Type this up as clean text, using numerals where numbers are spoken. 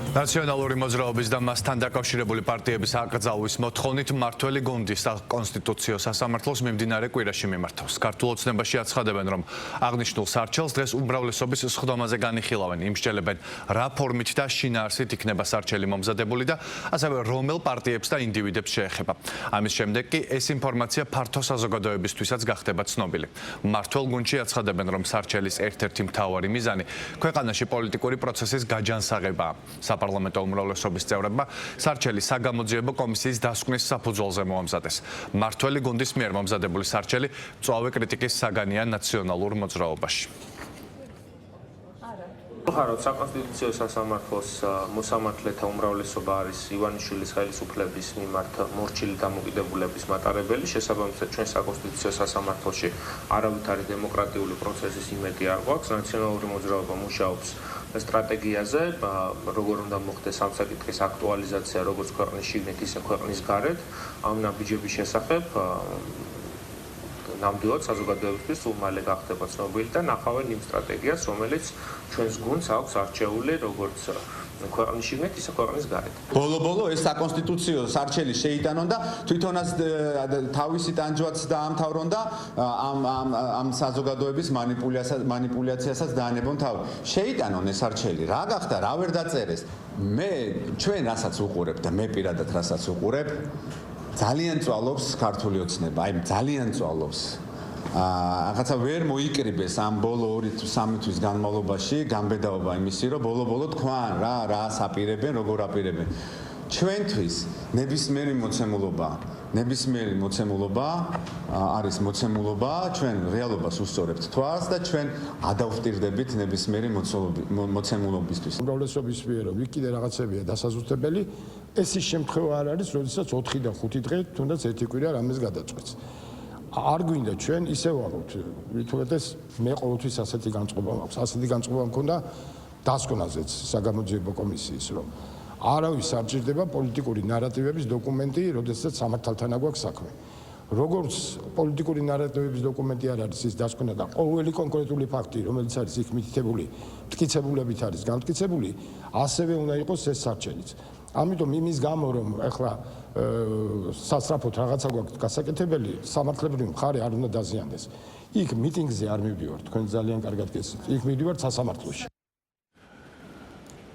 ნაციონალური მოძრაობის და მასთან დაკავშირებული პარტიების აკრძალვის მოთხოვნით მმართველი გუნდი საკონსტიტუციო სასამართლოს მიმდინარე კვირაში მიმართავს. ქართულ ოცნებაში აცხადებენ, რომ აღნიშნულ სარჩელს დღეს უმრავლესობის სხდომაზე განიხილავენ, იმსჯელებენ, რა ფორმით და შინაარსით იქნება სარჩელი მომზადებული და ასევე რომელ პარტიებს და ინდივიდებს შეეხება. ამის შემდეგ კი ეს ინფორმაცია ფართო საზოგადოებისთვისაც გახდება ცნობილი. მმართველ გუნდში აცხადებენ, რომ სარჩელის ერთ-ერთი მთავარი მიზანი ქვეყანაში პოლიტიკური პროცესის გაჯანსაღებაა. საპარლამენტო უმრავლესობის წევრებმა სარჩელი საგამოძიებო კომისიის დასკვნის საფუძველზე მოამზადეს. მმართველი გუნდის მიერ მომზადებული სარჩელი მწვავე კრიტიკის საგანია ნაციონალურ მოძრაობაში. ხაროთ საკონსტიტუციო სასამართლოს მოსამართლეთა უმრავლესობა არის ივანიშვილის ხელისუფლების მიმართ მორჩილი დამოკიდებულების მატარებელი. შესაბამისად ჩვენ საკონსტიტუციო სასამართლოში არავითარი დემოკრატიული პროცესის იმედი არ გვაქვს. ნაციონალური მოძრაობა მუშაობს სტრატეგიაზე, როგორ უნდა მოხდეს ამ საკითხის აქტუალიზაცია როგორც ქვეყნის შიგნით, ისე ქვეყნის გარეთ. ამ ნაბიჯების შესახებ ნამდვილად საზოგადოებისთვის უმალე გახდება ცნობილი და ნახავენ იმ სტრატეგიას, რომელიც ჩვენს გუნდს აქვს არჩეული როგორც ქვეყნის შიგნით, ისე ქვეყნის გარეთ. ბოლო-ბოლო ეს საკონსტიტუციო სარჩელი შეიტანონ და თვითონაც თავისი ტანჯვაც დაამთავრონ და ამ საზოგადოების მანიპულაციასაც დაანებონ თავი. შეიტანონ ეს სარჩელი, რა გახდა, რა ვერ დაწერეს. ჩვენ რასაც უყურებ და მე პირადად რასაც უყურებ, ძალიან წვალობს ქართული ოცნება, აი ძალიან წვალობს. რაღაცა ვერ მოიკრიბეს ამ ბოლო 2-3 თვის განმავლობაში გამბედაობა იმისი, რომ ბოლო-ბოლო თქვან რა აპირებენ, როგორ აპირებენ. ჩვენთვის ნებისმიერი მოცემულობა არის მოცემულობა, ჩვენ რეალობას უსწორებთ თვალს და ჩვენ ადავტირდებით ნებისმიერი მოცემულობისთვის. უმრავლესობის მიერ ვიკიდე რაღაცებია დასაზუსტებელი, ეს ის შემთხვევა არ არის, როდესაც 4-დან 5 დღე თუნდაც ერთი კვირა რამეს გადაწყვეტს. არ გვინდა ჩვენ ისე ვაღოთ, თუმცა მე ყოველთვის ასეთი განწყობა მაქვს. ასეთი განწყობა მქონდა დასკვნაზეც საგამოძიებო კომისიის, რომ არავის არ ჭირდება პოლიტიკური ნარატივების დოკუმენტი, როდესაც სამართალთან აქვს საქმე. როგორც პოლიტიკური ნარატივების დოკუმენტი არ არის ის დასკვნა და ყოველი კონკრეტული ფაქტი, რომელიც არის იქ მითითებული, მტკიცებულებით არის განმტკიცებული, ასევე უნდა იყოს ეს სარჩელიც. ამიტომ იმის გამო, რომ ახლა სასწრაფოდ რაღაცა გვაქვს გასაკეთებელი, სამართლებრივი მხარე არ უნდა დაზიანდეს. იქ მიტინგზე არ მივდივართ, თქვენ ძალიან კარგად გესმით. იქ მივდივართ სასამართლოში.